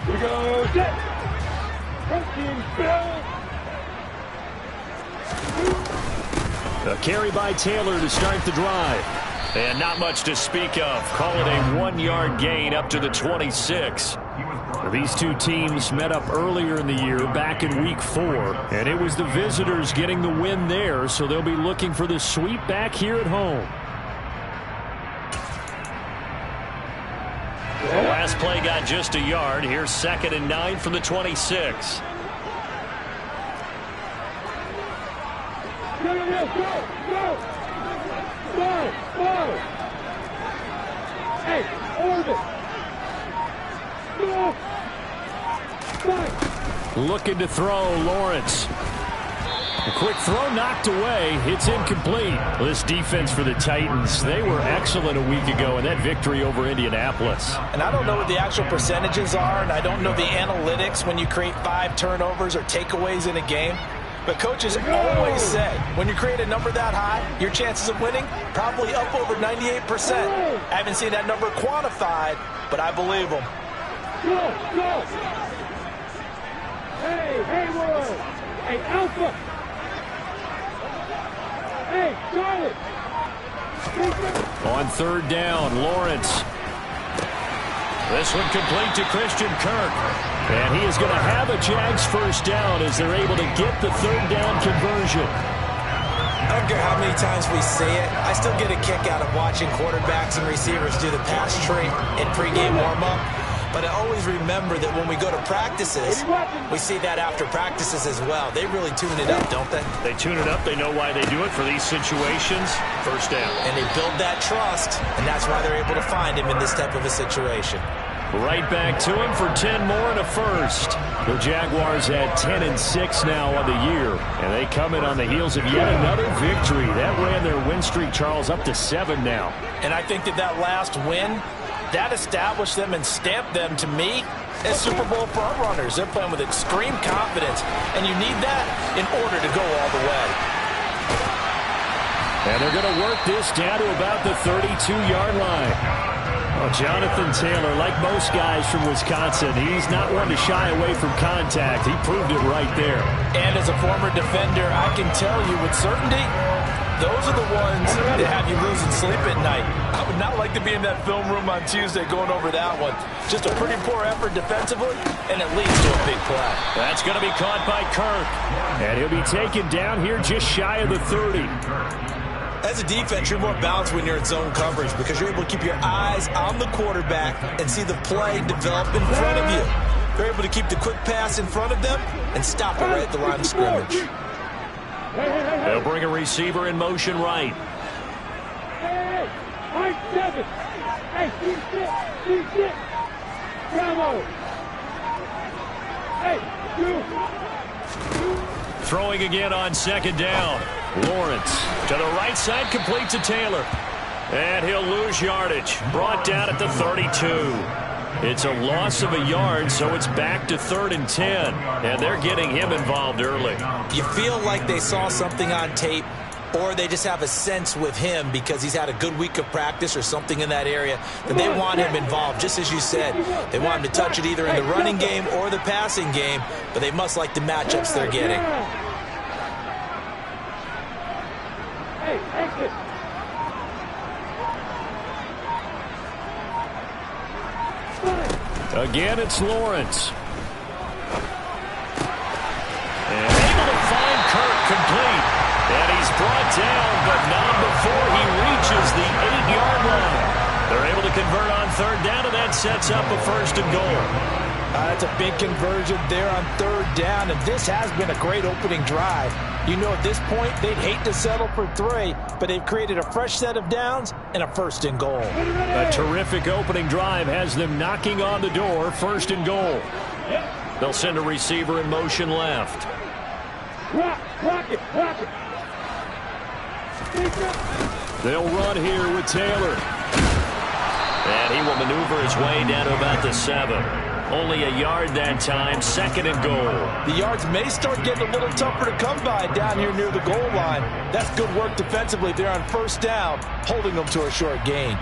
Here we go. Set. Punching Bill. A carry by Taylor to start the drive. And not much to speak of. Call it a 1-yard gain up to the 26. These two teams met up earlier in the year, back in week 4. And it was the visitors getting the win there, so they'll be looking for the sweep back here at home. The last play got just a yard. Here's 2nd and 9 from the 26. Go, go, go! Go! Hey, orbit! Go! Back! Looking to throw, Lawrence. A quick throw knocked away. It's incomplete. This defense for the Titans, they were excellent a week ago in that victory over Indianapolis. And I don't know what the actual percentages are, and I don't know the analytics when you create 5 turnovers or takeaways in a game. But coaches always say, when you create a number that high, your chances of winning probably up over 98%. I haven't seen that number quantified, but I believe them. Go! Go! Hey, Hayward! Hey, Alpha! Hey, Charlie! On 3rd down, Lawrence. This one complete to Christian Kirk. And he is going to have a Jags first down as they're able to get the 3rd down conversion. I don't care how many times we say it, I still get a kick out of watching quarterbacks and receivers do the pass tree in pregame warm-up. But I always remember that when we go to practices, we see that after practices as well. They really tune it up, don't they? They tune it up. They know why they do it for these situations. First down. And they build that trust, and that's why they're able to find him in this type of a situation. Right back to him for 10 more and a first. The Jaguars at 10 and 6 now on the year. And they come in on the heels of yet another victory. That ran their win streak, Charles, up to 7 now. And I think that last win, that established them and stamped them, to me, as Super Bowl front runners. They're playing with extreme confidence, and you need that in order to go all the way. And they're going to work this down to about the 32-yard line. Oh, Jonathan Taylor, like most guys from Wisconsin, he's not one to shy away from contact. He proved it right there. And as a former defender, I can tell you with certainty, those are the ones that have you losing sleep at night. I would not like to be in that film room on Tuesday going over that one. Just a pretty poor effort defensively, and it leads to a big play. That's going to be caught by Kirk. And he'll be taken down here just shy of the 30. As a defense, you're more balanced when you're in zone coverage because you're able to keep your eyes on the quarterback and see the play develop in front of you. You're able to keep the quick pass in front of them and stop it right at the line of scrimmage. They'll bring a receiver in motion right. Hey, right 7. Hey, C6. Bravo. Hey, Throwing again on 2nd down. Lawrence to the right side, complete to Taylor. And he'll lose yardage. Brought down at the 32. It's a loss of a yard, so it's back to 3rd and 10. And they're getting him involved early. You feel like they saw something on tape, or they just have a sense with him because he's had a good week of practice or something in that area, that they want him involved, just as you said. They want him to touch it either in the running game or the passing game, but they must like the matchups they're getting. Again, it's Lawrence. And able to find Kirk complete. And he's brought down, but not before he reaches the 8-yard line. They're able to convert on 3rd down, and that sets up a 1st and goal. That's a big conversion there on 3rd down, and this has been a great opening drive. You know, at this point, they'd hate to settle for 3, but they've created a fresh set of downs and a 1st and goal. A terrific opening drive has them knocking on the door, 1st and goal. They'll send a receiver in motion left. Rock it. They'll run here with Taylor. And he will maneuver his way down to about the 7. Only a yard that time, 2nd and goal. The yards may start getting a little tougher to come by down here near the goal line. That's good work defensively there on 1st down, holding them to a short gain.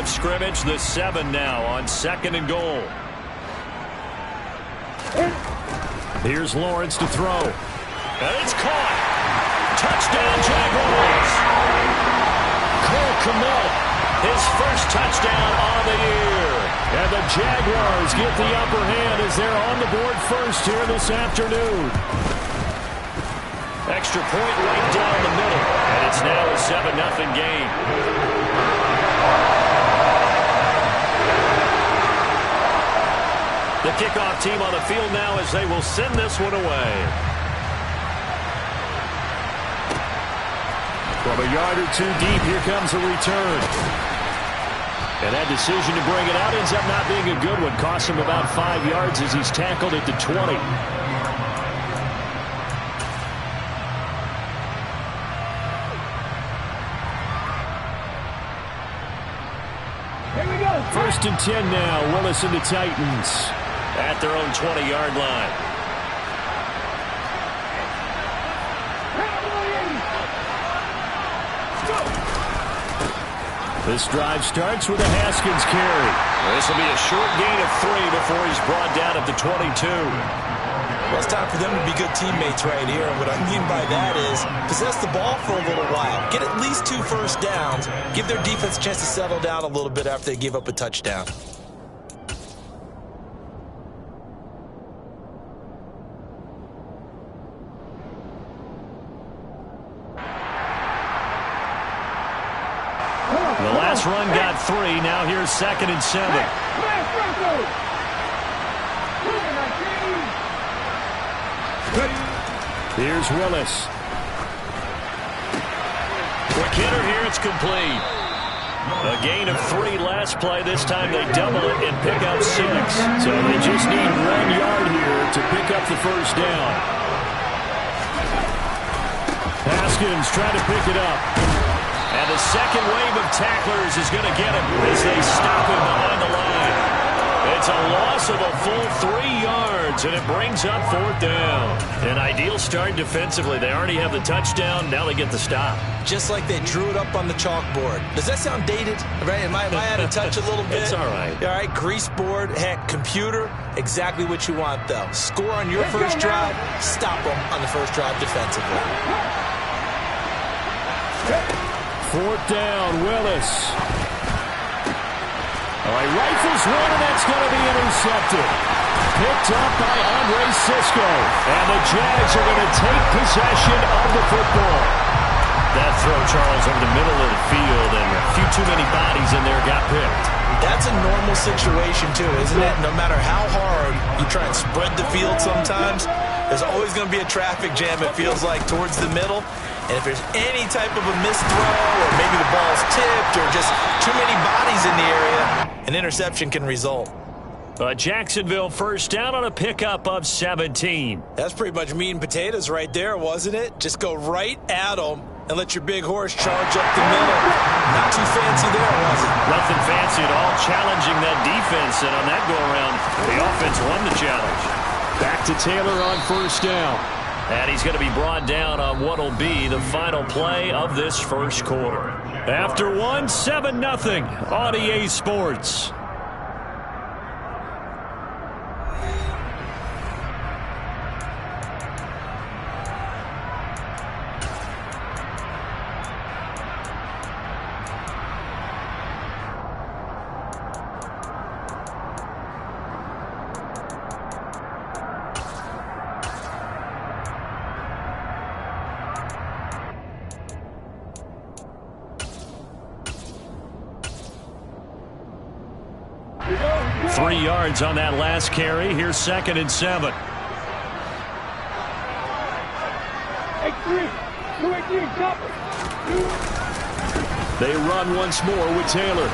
of scrimmage, the 7 now on 2nd and goal. Here's Lawrence to throw. And it's caught. Touchdown, Jaguars. Cole Kmet, his first touchdown on the year. And the Jaguars get the upper hand as they're on the board first here this afternoon. Extra point right down the middle. And it's now a 7-0 game. The kickoff team on the field now as they will send this one away. From a yard or two deep, here comes a return. And that decision to bring it out ends up not being a good one. Costs him about 5 yards as he's tackled at the 20. Here we go. 1st and 10 now. Willis and the Titans at their own 20-yard line. This drive starts with a Haskins carry. This will be a short gain of 3 before he's brought down at the 22. Well, it's time for them to be good teammates right here. And what I mean by that is possess the ball for a little while. Get at least 2 first downs. Give their defense a chance to settle down a little bit after they give up a touchdown. The last run got 3. Now here's 2nd and 7. Here's Willis. Quick hitter here. It's complete. A gain of 3 last play. This time they double it and pick up 6. So they just need 1 yard here to pick up the first down. Haskins trying to pick it up. And the second wave of tacklers is going to get him as they stop him behind the line. It's a loss of a full 3 yards, and it brings up 4th down. An ideal start defensively. They already have the touchdown. Now they get the stop. Just like they drew it up on the chalkboard. Does that sound dated? Right? Am I out of touch a little bit? It's all right. All right, grease board, heck, computer, exactly what you want, though. Score on your first drive, stop them on the first drive defensively. 4th down, Willis. All right, rifles one, and that's going to be intercepted. Picked up by Andre Cisco. And the Jags are going to take possession of the football. That throw, Charles, over the middle of the field, and a few too many bodies in there got picked. That's a normal situation, too, isn't it? No matter how hard you try and spread the field sometimes, there's always going to be a traffic jam, it feels like, towards the middle. And if there's any type of a missed throw, or maybe the ball's tipped, or just too many bodies in the area, an interception can result. Jacksonville first down on a pickup of 17. That's pretty much meat and potatoes right there, wasn't it? Just go right at them and let your big horse charge up the middle. Not too fancy there, was it? Nothing fancy at all, challenging that defense, and on that go-around, the offense won the challenge. Back to Taylor on first down. And he's going to be brought down on what will be the final play of this first quarter. After 7-0 on EA Sports. On that last carry. Here's 2nd and 7. They run once more with Taylor.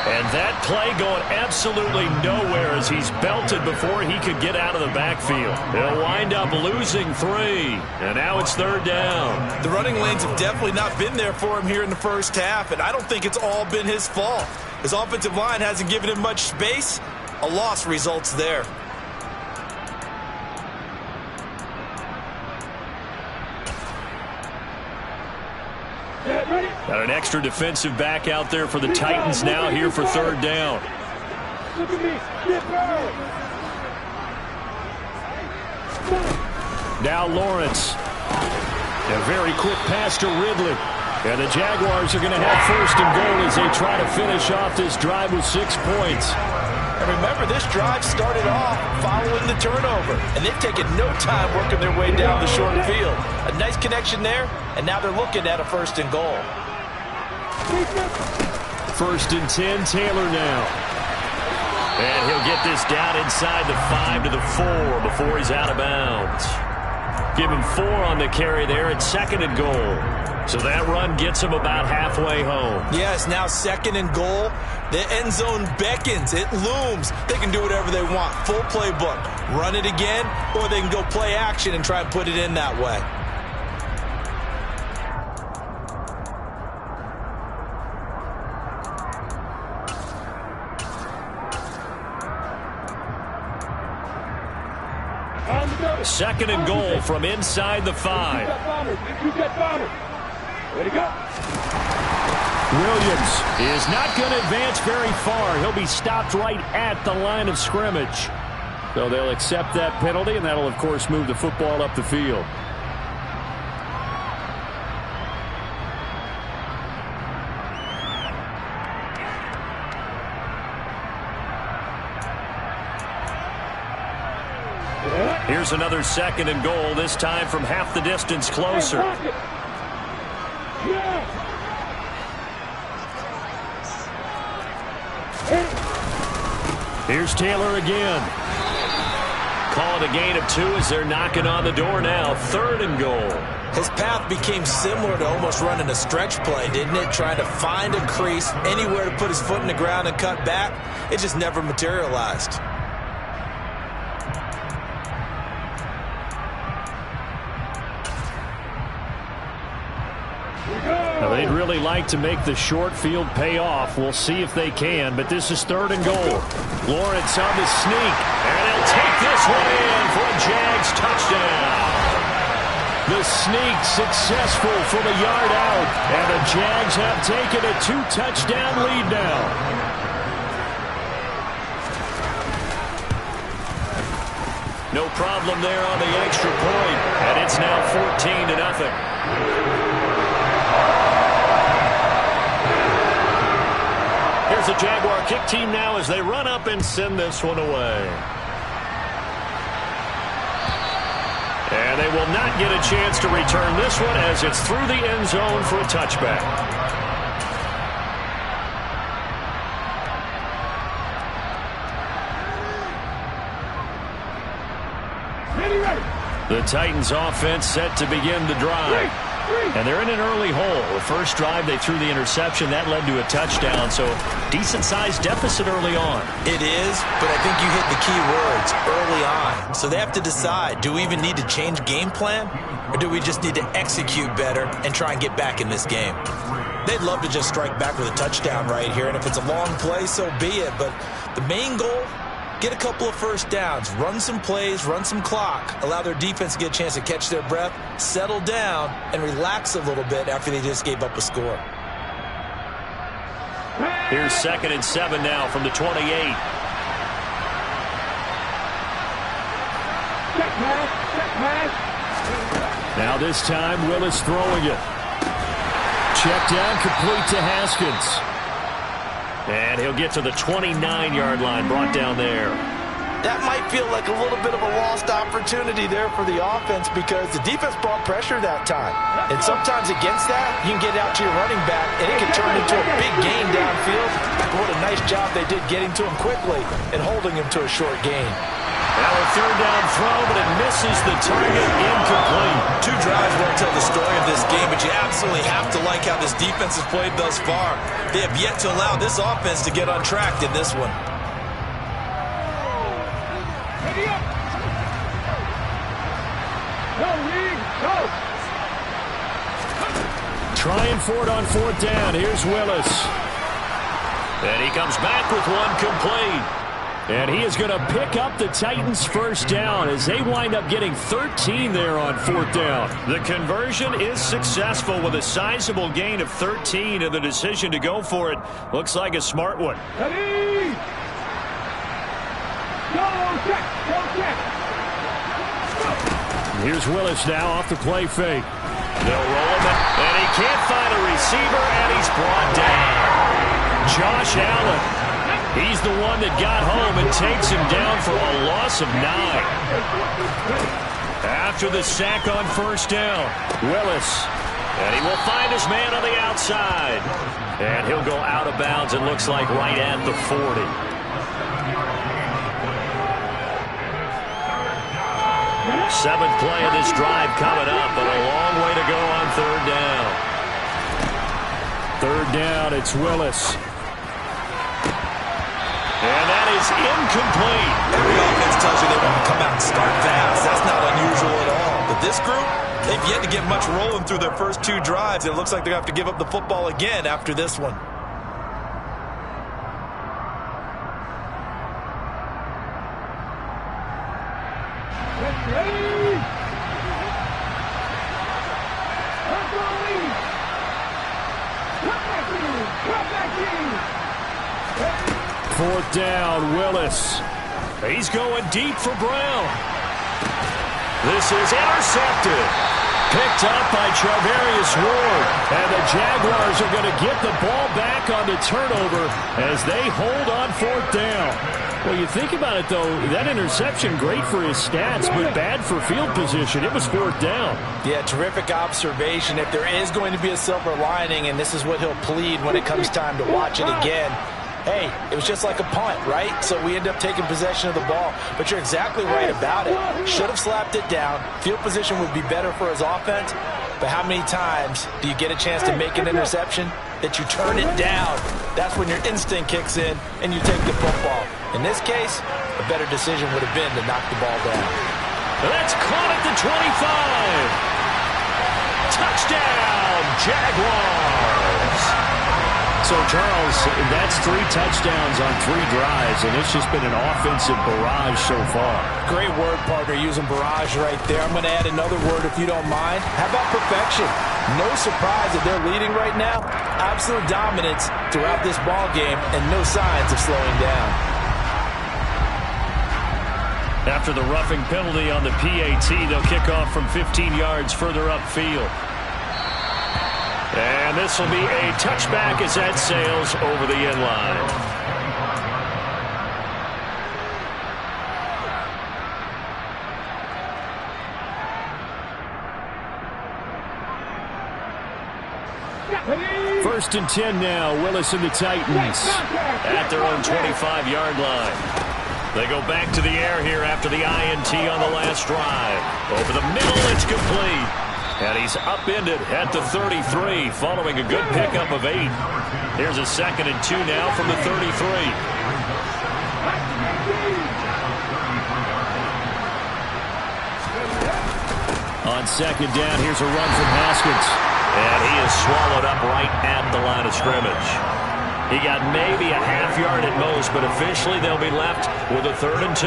And that play going absolutely nowhere as he's belted before he could get out of the backfield. They'll wind up losing 3. And now it's 3rd down. The running lanes have definitely not been there for him here in the first half, and I don't think it's all been his fault. His offensive line hasn't given him much space. A loss results there. Got an extra defensive back out there for the Titans now here for third down. Look at me. Get back. Now Lawrence. A very quick pass to Ridley. And the Jaguars are going to have first and goal as they try to finish off this drive with 6 points. And remember, this drive started off following the turnover, and they've taken no time working their way down the short field. A nice connection there, and now they're looking at a first and goal. First and 10, Taylor now. And he'll get this down inside the 5 to the 4 before he's out of bounds. Give him 4 on the carry there at second and goal. So that run gets him about halfway home. Yes, now second and goal. The end zone beckons. It looms. They can do whatever they want. Full playbook. Run it again, or they can go play action and try and put it in that way. Second and goal from inside the 5. Way to go. Williams is not going to advance very far. He'll be stopped right at the line of scrimmage. So they'll accept that penalty, and that'll, of course, move the football up the field. Here's another second and goal, this time from half the distance closer. Here's Taylor again. Call it a gain of 2 as they're knocking on the door now. Third and goal. His path became similar to almost running a stretch play, didn't it? Trying to find a crease, anywhere to put his foot in the ground and cut back. It just never materialized. Now, they'd really like to make the short field pay off. We'll see if they can, but this is third and goal. Lawrence on the sneak, and he'll take this one in for a Jags touchdown. The sneak successful from a yard out, and the Jags have taken a 2-touchdown lead now. No problem there on the extra point, and it's now 14-0. Here's the Jaguar kick team now as they run up and send this one away. And they will not get a chance to return this one as it's through the end zone for a touchback. The Titans offense set to begin the drive. And they're in an early hole. The first drive, they threw the interception. That led to a touchdown, so decent-sized deficit early on. It is, but I think you hit the key words, early on. So they have to decide, do we even need to change game plan, or do we just need to execute better and try and get back in this game? They'd love to just strike back with a touchdown right here, and if it's a long play, so be it. But the main goal, get a couple of first downs, run some plays, run some clock, allow their defense to get a chance to catch their breath, settle down, and relax a little bit after they just gave up a score. Here's 2nd and 7 now from the 28. Now this time, Willis throwing it. Check down, complete to Haskins. And he'll get to the 29-yard line, brought down there. That might feel like a little bit of a lost opportunity there for the offense because the defense brought pressure that time. And sometimes against that, you can get out to your running back, and it can turn into a big gain downfield. What a nice job they did getting to him quickly and holding him to a short gain. Now a third down throw, but it misses the target, incomplete. 2 drives won't tell the story of this game, but you absolutely have to like how this defense has played thus far. They have yet to allow this offense to get on track in this one. Trying for it on 4th down. Here's Willis. And he comes back with one complete. And he is going to pick up the Titans' first down as they wind up getting 13 there on 4th down. The conversion is successful with a sizable gain of 13, and the decision to go for it looks like a smart one. Ready? Go check, go check. Here's Willis now off the play fake. They'll roll him, and he can't find a receiver, and he's brought down. Josh Allen. He's the one that got home and takes him down for a loss of 9. After the sack on 1st down, Willis. And he will find his man on the outside. And he'll go out of bounds, it looks like, right at the 40. Seventh play of this drive coming up, but a long way to go on 3rd down. 3rd down, it's Willis. And that is incomplete. Every offense tells you they want to come out and start fast. That's not unusual at all. But this group, they've yet to get much rolling through their first 2 drives. It looks like they're going to have to give up the football again after this one. Ready? Cut back in. 4th down, Willis. He's going deep for Brown. This is intercepted. Picked up by Charvarius Ward. And the Jaguars are going to get the ball back on the turnover as they hold on 4th down. Well, you think about it, though, that interception, great for his stats, but bad for field position. It was 4th down. Yeah, terrific observation. If there is going to be a silver lining, and this is what he'll plead when it comes time to watch it again, hey, it was just like a punt, right? So we end up taking possession of the ball. But you're exactly right about it. Should have slapped it down. Field position would be better for his offense. But how many times do you get a chance to make an interception that you turn it down? That's when your instinct kicks in and you take the football. In this case, a better decision would have been to knock the ball down. That's caught at the 25. Touchdown, Jaguars. So, Charles, that's 3 touchdowns on 3 drives, and it's just been an offensive barrage so far. Great word, partner, using barrage right there. I'm going to add another word if you don't mind. How about perfection? No surprise that they're leading right now. Absolute dominance throughout this ball game and no signs of slowing down. After the roughing penalty on the PAT, they'll kick off from 15 yards further upfield. And this will be a touchback as that sails over the end line. First and 10 now. Willis and the Titans at their own 25-yard line. They go back to the air here after the INT on the last drive. Over the middle, it's complete. And he's upended at the 33 following a good pickup of 8. Here's a 2nd and 2 now from the 33. On 2nd down, here's a run from Haskins. And he is swallowed up right at the line of scrimmage. He got maybe a half yard at most, but officially they'll be left with a 3rd and 2.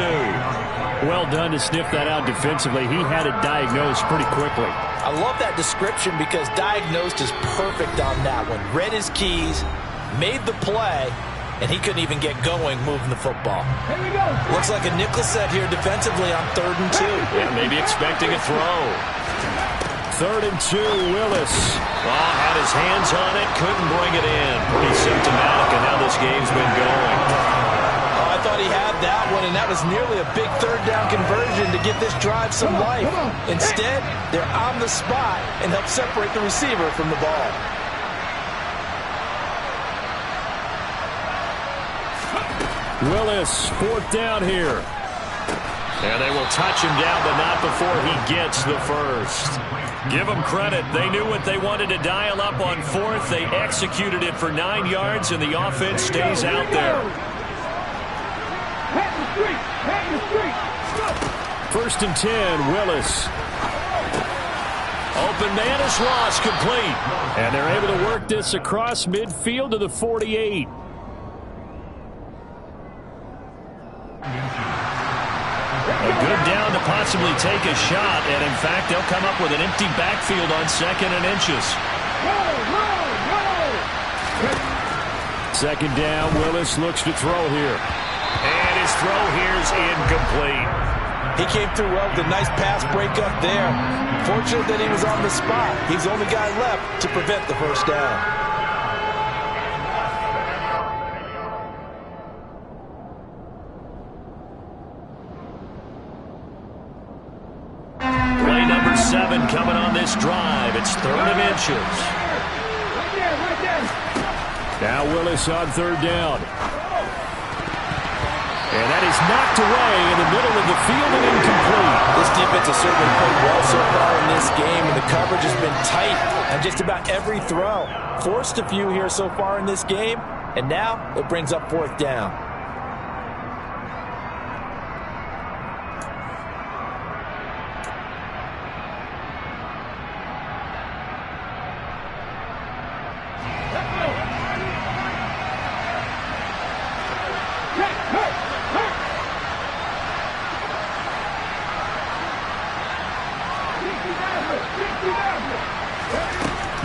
Well done to sniff that out defensively. He had it diagnosed pretty quickly. I love that description because diagnosed is perfect on that one. Read his keys, made the play, and he couldn't even get going moving the football. Here we go. Looks like a nickel set here defensively on 3rd and 2. Yeah, maybe expecting a throw. 3rd and 2, Willis. Oh, had his hands on it, couldn't bring it in. Pretty symptomatic of how this game's been going. Oh, I thought he had that one, and that was nearly a big 3rd down conversion to give this drive some life. Instead, they're on the spot and help separate the receiver from the ball. Willis, 4th down here. And they will touch him down, but not before he gets the first. Give them credit. They knew what they wanted to dial up on 4th. They executed it for 9 yards, and the offense stays out there. 1st and 10, Willis. Open man is lost, complete. And they're able to work this across midfield to the 48. good down to possibly take a shot, and in fact, they'll come up with an empty backfield on 2nd and inches. Second down, Willis looks to throw here. And his throw here's incomplete. He came through well with a nice pass breakup there. Fortunate that he was on the spot. He's the only guy left to prevent the first down. Play number 7 coming on this drive. It's 3rd and inches. Now Willis on 3rd down. And that is knocked away in the middle of the field and incomplete. This defense has certainly played well so far in this game, and the coverage has been tight on just about every throw. Forced a few here so far in this game, and now it brings up 4th down.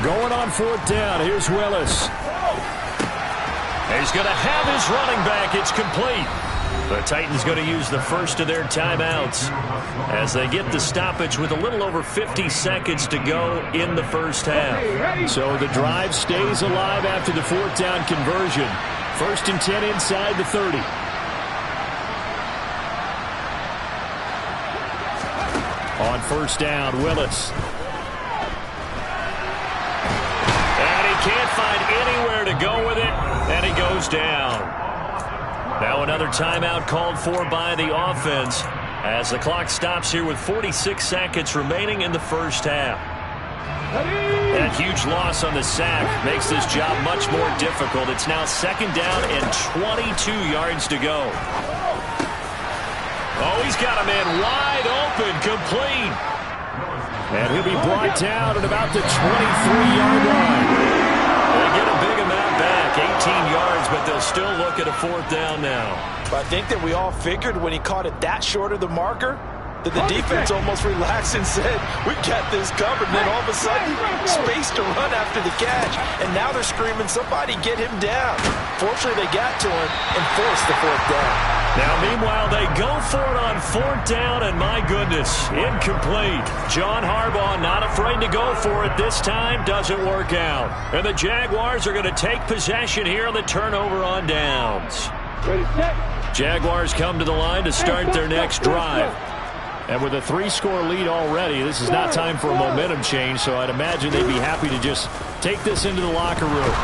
Going on 4th down. Here's Willis. He's going to have his running back. It's complete. The Titans going to use the first of their timeouts as they get the stoppage with a little over 50 seconds to go in the first half. So the drive stays alive after the 4th down conversion. 1st and 10 inside the 30. On 1st down, Willis. Can't find anywhere to go with it, and he goes down. Now another timeout called for by the offense as the clock stops here with 46 seconds remaining in the first half. That huge loss on the sack makes this job much more difficult. It's now 2nd down and 22 yards to go. Oh, he's got a man wide open, complete. And he'll be brought down at about the 23-yard line. They get a big amount back, 18 yards, but they'll still look at a 4th down now. But I think that we all figured when he caught it that short of the marker that the defense almost relaxed and said, we got this covered. And then all of a sudden, space to run after the catch. And now they're screaming, somebody get him down. Fortunately, they got to him and forced the 4th down. Now, meanwhile, they go for it on 4th down, and my goodness, incomplete. John Harbaugh not afraid to go for it this time. Doesn't work out. And the Jaguars are going to take possession here on the turnover on downs. Jaguars come to the line to start their next drive. And with a 3-score lead already, this is not time for a momentum change, so I'd imagine they'd be happy to just take this into the locker room.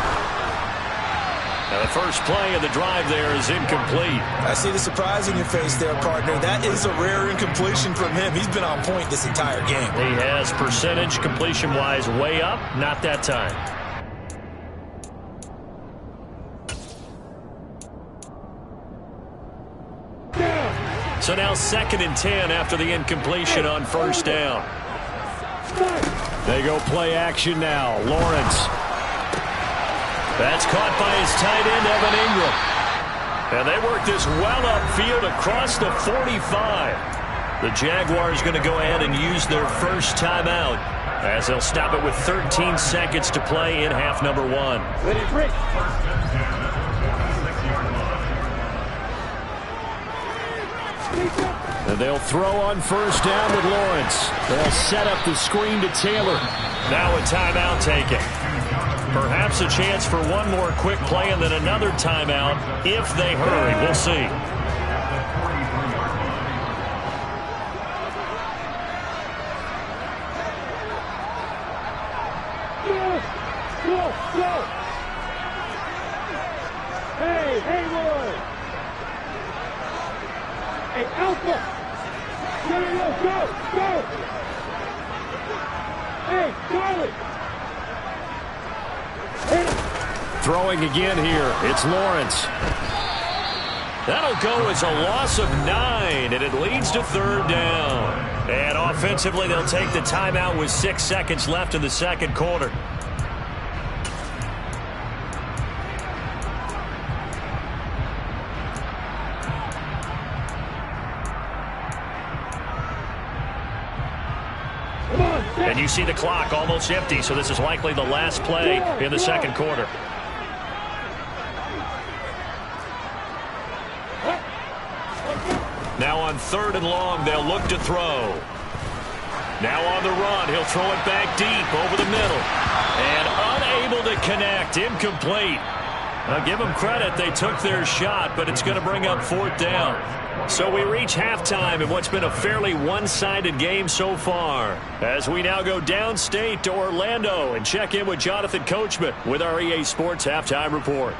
Now the first play of the drive there is incomplete. I see the surprise in your face there, partner. That is a rare incompletion from him. He's been on point this entire game. He has percentage completion-wise way up, not that time. So now 2nd and 10 after the incompletion on 1st down. They go play action now. Lawrence. That's caught by his tight end, Evan Ingram. And they work this well upfield across the 45. The Jaguars going to go ahead and use their first timeout as they'll stop it with 13 seconds to play in half number 1. Let it break. And they'll throw on 1st down with Lawrence. They'll set up the screen to Taylor. Now a timeout taken. Perhaps a chance for one more quick play and then another timeout if they hurry. We'll see. Go! Hey, Haywood! Hey, Alpha! Go! Hey, Charlie! Throwing again here. It's Lawrence. That'll go as a loss of 9, and it leads to 3rd down. And offensively, they'll take the timeout with 6 seconds left in the second quarter. And you see the clock almost empty, so this is likely the last play in the second quarter. Now on 3rd and long, they'll look to throw. Now on the run, he'll throw it back deep over the middle. And unable to connect, incomplete. Now give them credit, they took their shot, but it's going to bring up 4th down. So we reach halftime in what's been a fairly one-sided game so far. As we now go downstate to Orlando and check in with Jonathan Coachman with our EA Sports Halftime Report.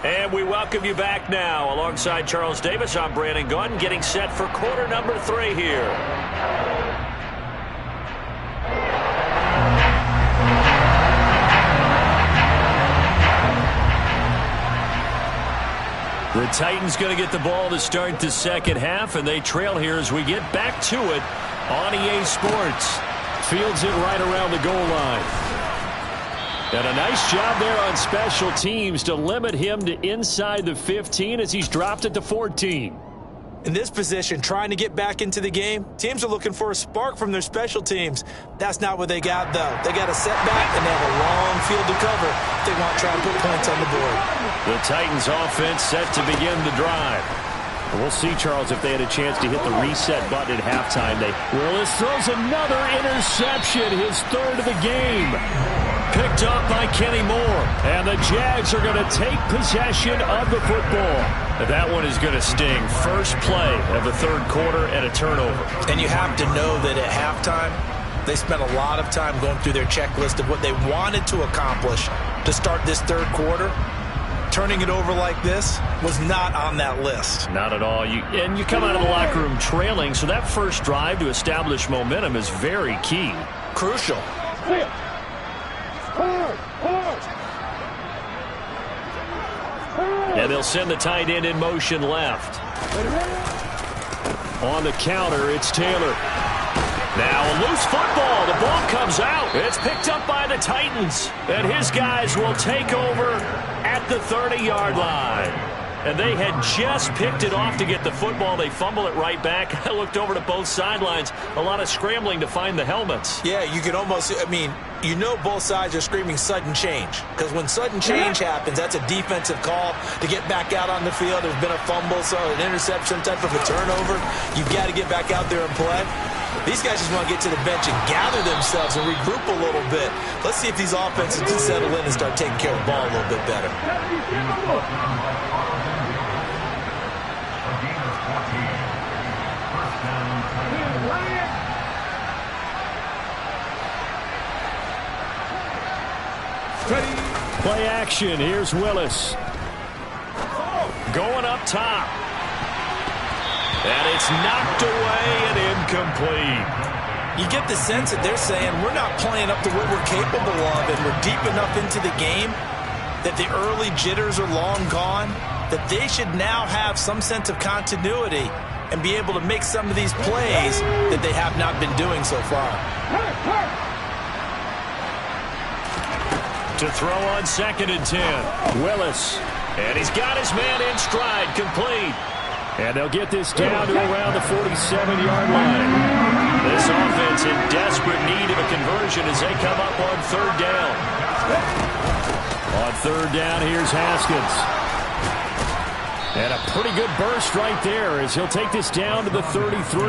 And we welcome you back now. Alongside Charles Davis, I'm Brandon Gunn, getting set for quarter number 3 here. The Titans going to get the ball to start the second half, and they trail here as we get back to it on EA Sports. Fields it right around the goal line. And a nice job there on special teams to limit him to inside the 15 as he's dropped it to 14. In this position, trying to get back into the game, teams are looking for a spark from their special teams. That's not what they got, though. They got a setback, and they have a long field to cover if they want to try and put points on the board. The Titans offense set to begin the drive. We'll see, Charles, if they had a chance to hit the reset button at halftime. Willis throws another interception, his 3rd of the game. Picked up by Kenny Moore. And the Jags are going to take possession of the football. That one is going to sting. First play of the 3rd quarter and a turnover. And you have to know that at halftime, they spent a lot of time going through their checklist of what they wanted to accomplish to start this 3rd quarter. Turning it over like this was not on that list. Not at all. You come out of the locker room trailing, so that first drive to establish momentum is very key. Crucial. And they'll send the tight end in motion left. On the counter, it's Taylor. Now a loose football. The ball comes out. It's picked up by the Titans. And his guys will take over at the 30-yard line. And they had just picked it off to get the football. They fumble it right back. I looked over to both sidelines. A lot of scrambling to find the helmets. Yeah, you can almost, you know both sides are screaming sudden change. Because when sudden change happens, that's a defensive call to get back out on the field. There's been a fumble, so an interception, type of a turnover. You've got to get back out there and play. These guys just want to get to the bench and gather themselves and regroup a little bit. Let's see if these offenses can settle in and start taking care of the ball a little bit better. Play action. Here's Willis. Going up top. And it's knocked away and incomplete. You get the sense that they're saying we're not playing up to what we're capable of, and we're deep enough into the game that the early jitters are long gone, that they should now have some sense of continuity and be able to make some of these plays that they have not been doing so far. To throw on 2nd and 10. Willis. And he's got his man in stride, complete. And they'll get this down to around the 47-yard line. This offense in desperate need of a conversion as they come up on 3rd down. On 3rd down, here's Haskins. And a pretty good burst right there as he'll take this down to the 33.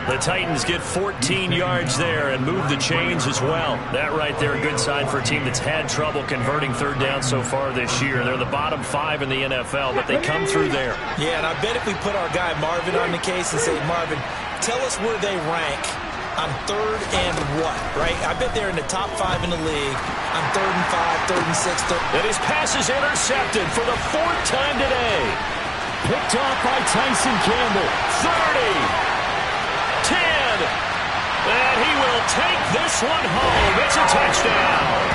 The Titans get 14 yards there and move the chains as well. That right there, a good sign for a team that's had trouble converting 3rd down so far this year. They're the bottom 5 in the NFL, but they come through there. Yeah, and I bet if we put our guy Marvin on the case and say, Marvin, tell us where they rank on 3rd and what, right? I bet they're in the top 5 in the league on 3rd and 5, 3rd and 6. And his pass is intercepted for the 4th time today. Picked off by Tyson Campbell. 30, 10, and he will take this one home. It's a touchdown.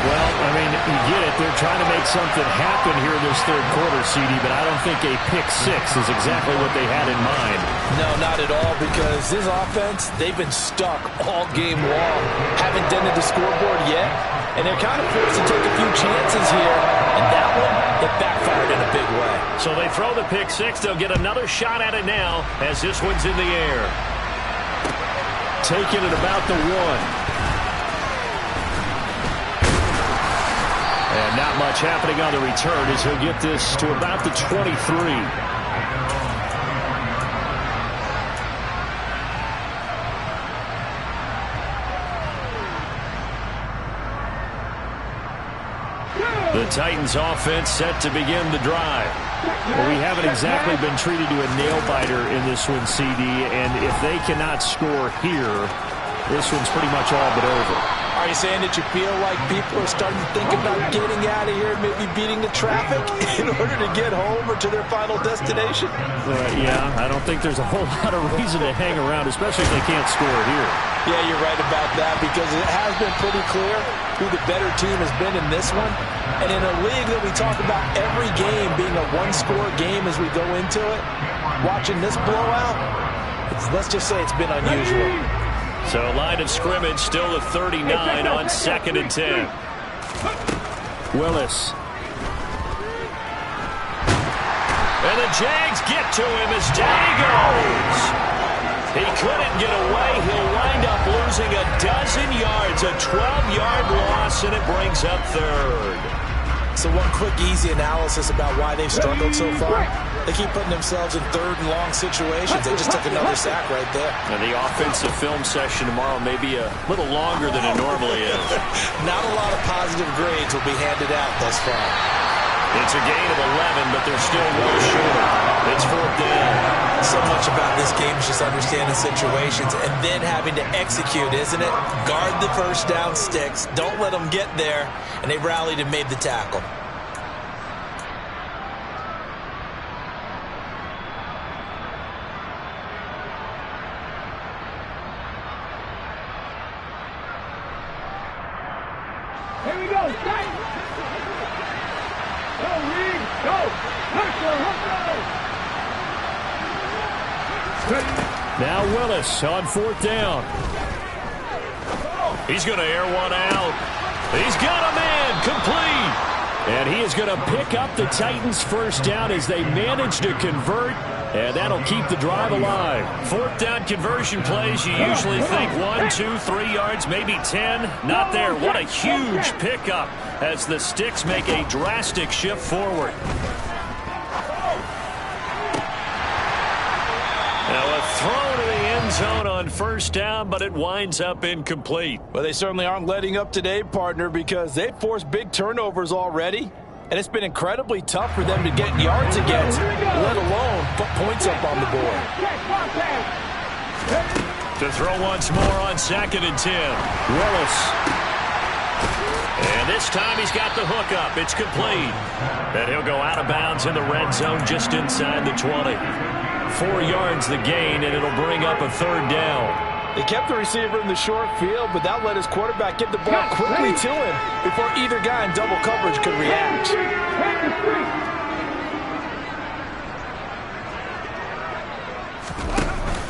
Well, I mean, you get it. They're trying to make something happen here in this third quarter, CD, but I don't think a pick six is exactly what they had in mind. No, not at all, because this offense, they've been stuck all game long. Haven't dented the scoreboard yet, and they're kind of forced to take a few chances here, and that one, it backfired in a big way. So they throw the pick six. They'll get another shot at it now as this one's in the air. Taking it about the 1. And not much happening on the return as he'll get this to about the 23. The Titans offense set to begin the drive. Well, we haven't exactly been treated to a nail-biter in this one, CD, and if they cannot score here, this one's pretty much all but over. Are you saying that you feel like people are starting to think about getting out of here, maybe beating the traffic in order to get home or to their final destination? Yeah, I don't think there's a whole lot of reason to hang around, especially if they can't score here. Yeah, you're right about that, because it has been pretty clear who the better team has been in this one. And in a league that we talk about every game being a one-score game as we go into it, watching this blowout, let's just say it's been unusual. So line of scrimmage still the 39 on 2nd and 10. Willis. And the Jags get to him as down he goes. He couldn't get away. He'll wind up losing a dozen yards, a 12-yard loss, and it brings up 3rd. So one quick, easy analysis about why they've struggled so far. They keep putting themselves in 3rd and long situations. They just took another sack right there. And the offensive film session tomorrow may be a little longer than it normally is. Not a lot of positive grades will be handed out thus far. It's a gain of 11, but they're still well short. It's 4th down. So much about this game is just understanding situations and then having to execute, isn't it? Guard the first down sticks. Don't let them get there. And they rallied and made the tackle. Here we go. Go, Reed. Go. Now Willis on 4th down. He's going to air one out. He's got a man complete. And he is going to pick up the Titans' first down as they manage to convert. And that'll keep the drive alive. 4th down conversion plays, you usually think 1, 2, 3 yards, maybe 10. Not there. What a huge pickup as the Sticks make a drastic shift forward. Now a throw to the end zone on 1st down, but it winds up incomplete. Well, they certainly aren't letting up today, partner, because they've forced big turnovers already. And it's been incredibly tough for them to get yards against, let alone put points up on the board. To throw once more on 2nd and 10. Willis. And this time he's got the hook up. It's complete. And he'll go out of bounds in the red zone just inside the 20. 4 yards the gain, and it'll bring up a 3rd down. They kept the receiver in the short field, but that let his quarterback get the ball quickly to him before either guy in double coverage could react.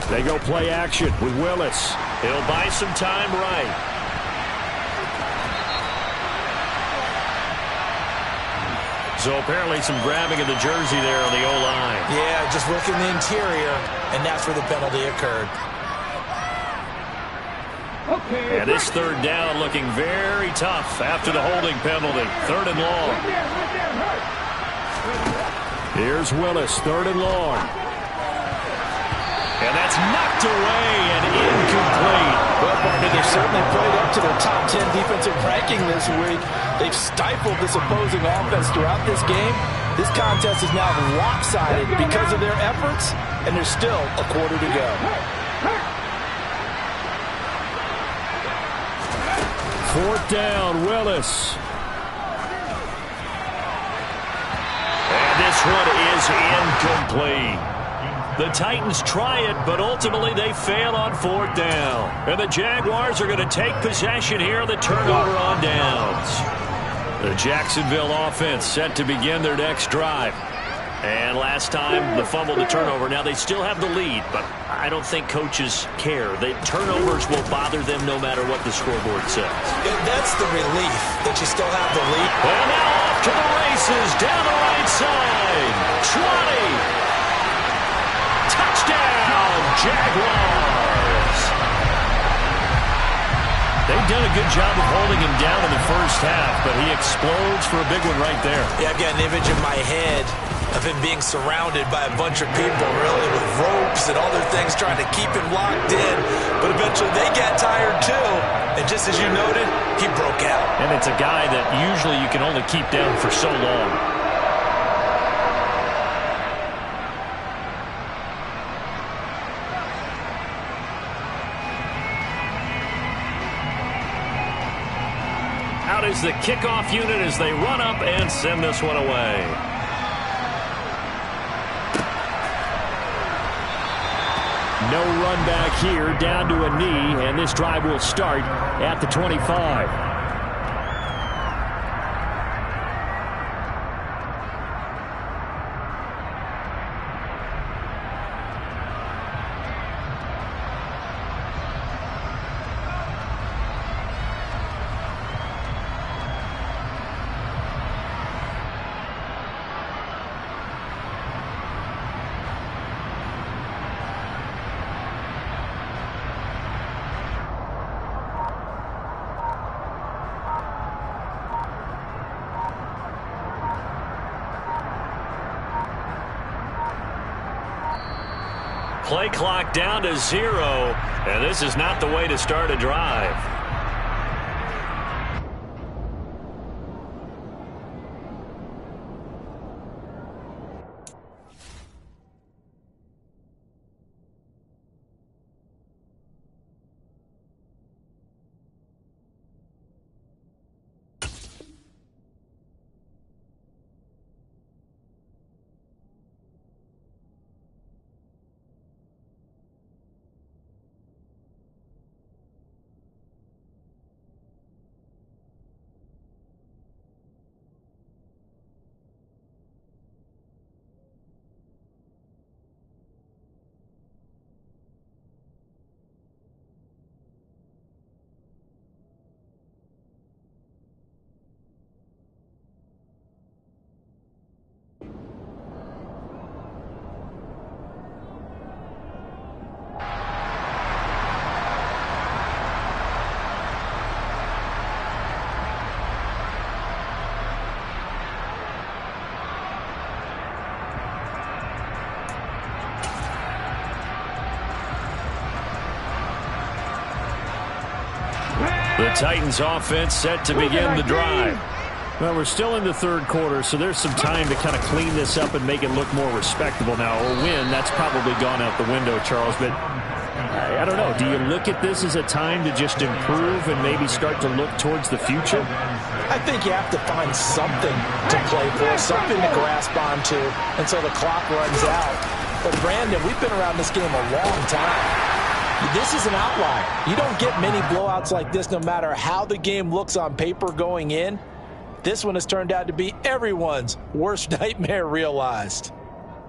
They go play action with Willis. He'll buy some time right. So apparently some grabbing of the jersey there on the O-line. Yeah, just looking the interior, and that's where the penalty occurred. And this 3rd down looking very tough after the holding penalty. 3rd and long. Here's Willis, 3rd and long. And that's knocked away and incomplete. Well, partner, they've certainly played up to their top 10 defensive ranking this week. They've stifled this opposing offense throughout this game. This contest is now lopsided because of their efforts, and there's still a quarter to go. 4th down, Willis. And this one is incomplete. The Titans try it, but ultimately they fail on 4th down. And the Jaguars are going to take possession here on the turnover on downs. The Jacksonville offense set to begin their next drive. And last time, the fumble to turnover. Now, they still have the lead, but I don't think coaches care. The turnovers will bother them no matter what the scoreboard says. That's the relief that you still have the lead. And now off to the races down the right side. 20. Touchdown, Jaguars. They've done a good job of holding him down in the first half, but he explodes for a big one right there. Yeah, I've got an image in my head of him being surrounded by a bunch of people, really, with ropes and other things trying to keep him locked in. But eventually they got tired, too. And just as you noted, he broke out. And it's a guy that usually you can only keep down for so long. Out is the kickoff unit as they run up and send this one away. No run back here, down to a knee, and this drive will start at the 25. Play clock down to 0, and this is not the way to start a drive. The Titans offense set to begin the drive. Well, we're still in the third quarter, so there's some time to kind of clean this up and make it look more respectable. Now, a win, that's probably gone out the window, Charles, but I don't know. Do you look at this as a time to just improve and maybe start to look towards the future? I think you have to find something to play for, something to grasp onto until the clock runs out. But, Brandon, we've been around this game a long time. This is an outlier. You don't get many blowouts like this no matter how the game looks on paper going in. This one has turned out to be everyone's worst nightmare realized.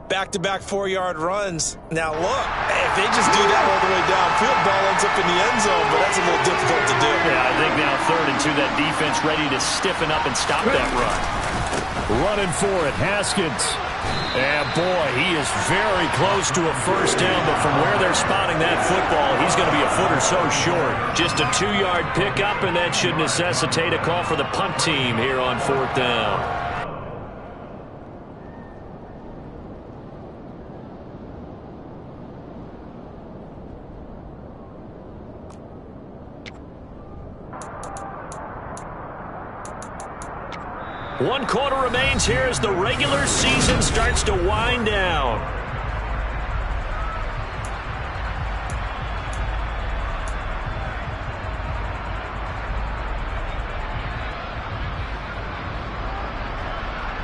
Back-to-back 4-yard runs. Now, look, if they just do that all the way downfield, ball ends up in the end zone, but that's a little difficult to do. Yeah, I think now 3rd and 2, that defense ready to stiffen up and stop that run. Running for it, Haskins. And, boy, he is very close to a first down, but from where they're spotting that football, he's going to be a foot or so short. Just a 2-yard pickup, and that should necessitate a call for the punt team here on 4th down. One quarter remains here as the regular season starts to wind down.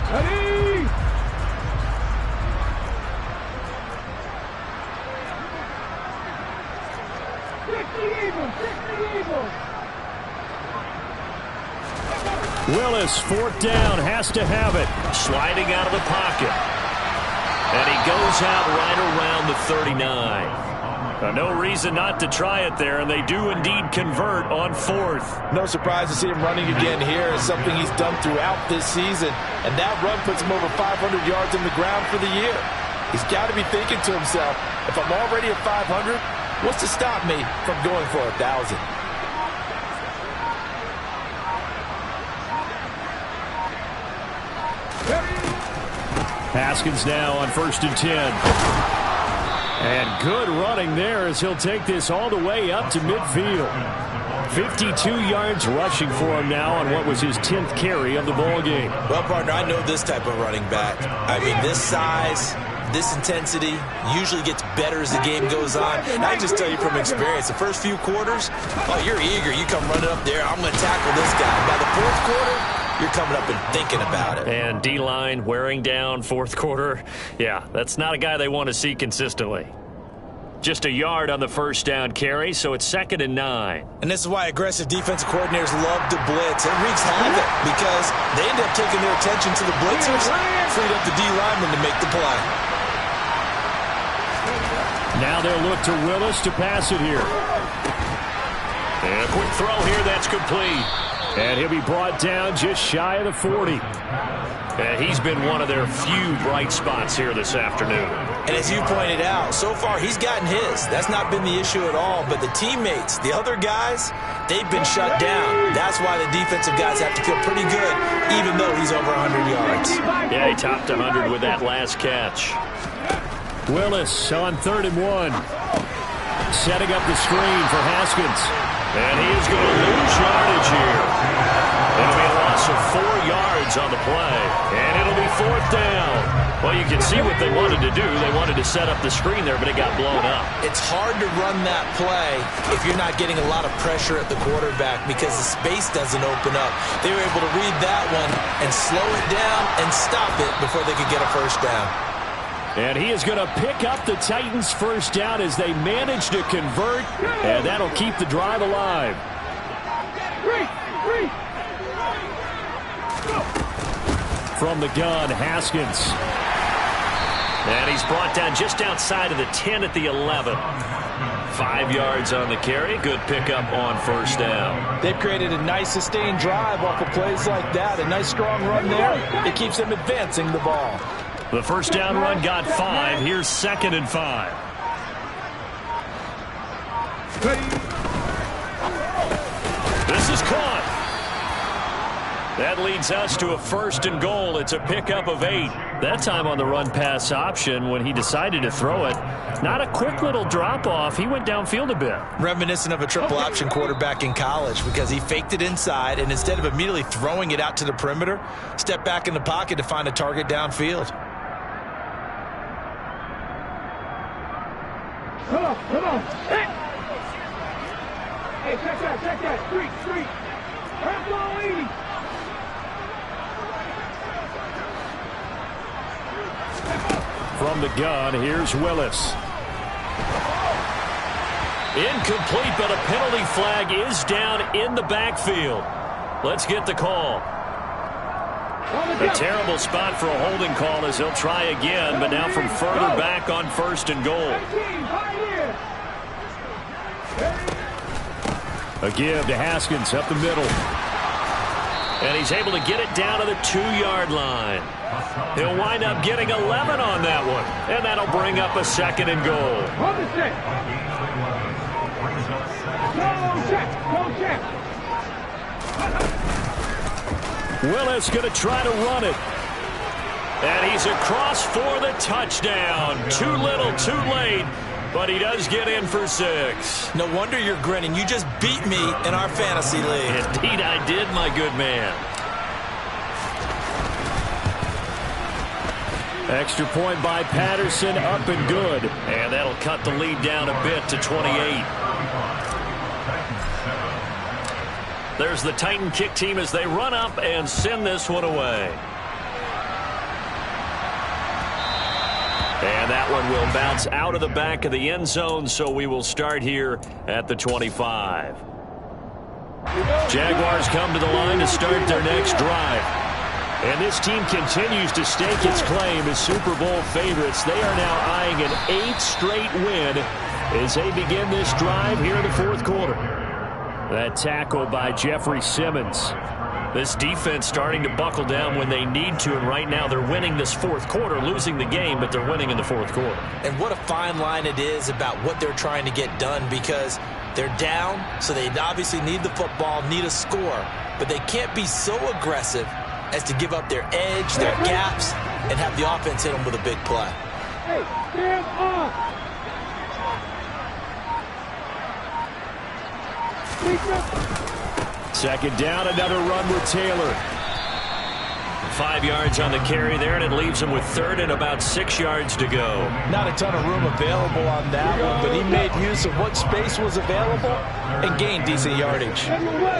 Ready? Pick the Eagles! Pick the Eagles! Willis, fourth down, has to have it. Sliding out of the pocket. And he goes out right around the 39. No reason not to try it there, and they do indeed convert on fourth. No surprise to see him running again here. It's something he's done throughout this season. And that run puts him over 500 yards on the ground for the year. He's got to be thinking to himself, if I'm already at 500, what's to stop me from going for 1,000? Haskins now on 1st and 10. And good running there as he'll take this all the way up to midfield. 52 yards rushing for him now on what was his 10th carry of the ball game. Well, partner, I know this type of running back. I mean, this size, this intensity usually gets better as the game goes on. And I just tell you from experience, the first few quarters, oh, you're eager. You come running up there, I'm going to tackle this guy. By the fourth quarter, you're coming up and thinking about it. And D-line wearing down fourth quarter. Yeah, that's not a guy they want to see consistently. Just a yard on the first down carry, so it's 2nd and 9. And this is why aggressive defensive coordinators love to blitz. It wreaks havoc because they end up taking their attention to the blitzers, freed up the D-lineman to make the play. Now they'll look to Willis to pass it here. And a quick throw here, that's complete. And he'll be brought down just shy of the 40. And he's been one of their few bright spots here this afternoon. And as you pointed out, so far he's gotten his. That's not been the issue at all. But the teammates, the other guys, they've been shut down. That's why the defensive guys have to feel pretty good, even though he's over 100 yards. Yeah, he topped 100 with that last catch. Willis on 3rd and 1. Setting up the screen for Haskins. And he is going to lose yardage here. It'll be a loss of 4 yards on the play. And it'll be 4th down. Well, you can see what they wanted to do. They wanted to set up the screen there, but it got blown up. It's hard to run that play if you're not getting a lot of pressure at the quarterback because the space doesn't open up. They were able to read that one and slow it down and stop it before they could get a first down. And he is going to pick up the Titans' first down as they manage to convert, and that'll keep the drive alive. From the gun, Haskins. And he's brought down just outside of the 10 at the 11. 5 yards on the carry. Good pickup on first down. They've created a nice sustained drive off of plays like that. A nice strong run there. It keeps them advancing the ball. The first down run got 5. Here's 2nd and 5. This is caught. That leads us to a 1st and goal. It's a pickup of 8. That time on the run-pass option when he decided to throw it. Not a quick little drop-off. He went downfield a bit. Reminiscent of a triple option quarterback in college because he faked it inside, and instead of immediately throwing it out to the perimeter, stepped back in the pocket to find a target downfield. Come on. Hey, check that. Street. Half easy. From the gun, here's Willis. Incomplete, but a penalty flag is down in the backfield. Let's get the call. A terrible spot for a holding call as he'll try again, but now from further back on 1st and goal. A give to Haskins up the middle. And he's able to get it down to the 2-yard line. He'll wind up getting 11 on that one. And that'll bring up a 2nd and goal. Willis going to try to run it. And he's across for the touchdown. Too little, too late. But he does get in for 6. No wonder you're grinning. You just beat me in our fantasy league. Indeed I did, my good man. Extra point by Patterson, up and good. And that'll cut the lead down a bit to 28. There's the Titan kick team as they run up and send this one away. And that one will bounce out of the back of the end zone, so we will start here at the 25. Jaguars come to the line to start their next drive. And this team continues to stake its claim as Super Bowl favorites. They are now eyeing an 8th straight win as they begin this drive here in the fourth quarter. That tackle by Jeffrey Simmons. This defense starting to buckle down when they need to, and right now they're winning this fourth quarter, losing the game, but they're winning in the fourth quarter. And what a fine line it is about what they're trying to get done, because they're down, so they obviously need the football, need a score, but they can't be so aggressive as to give up their edge, their gaps, and have the offense hit them with a big play. Hey, stand up! Second down, another run with Taylor. 5 yards on the carry there, and it leaves him with third and about 6 yards to go. Not a ton of room available on that one, but he made use of what space was available and gained decent yardage.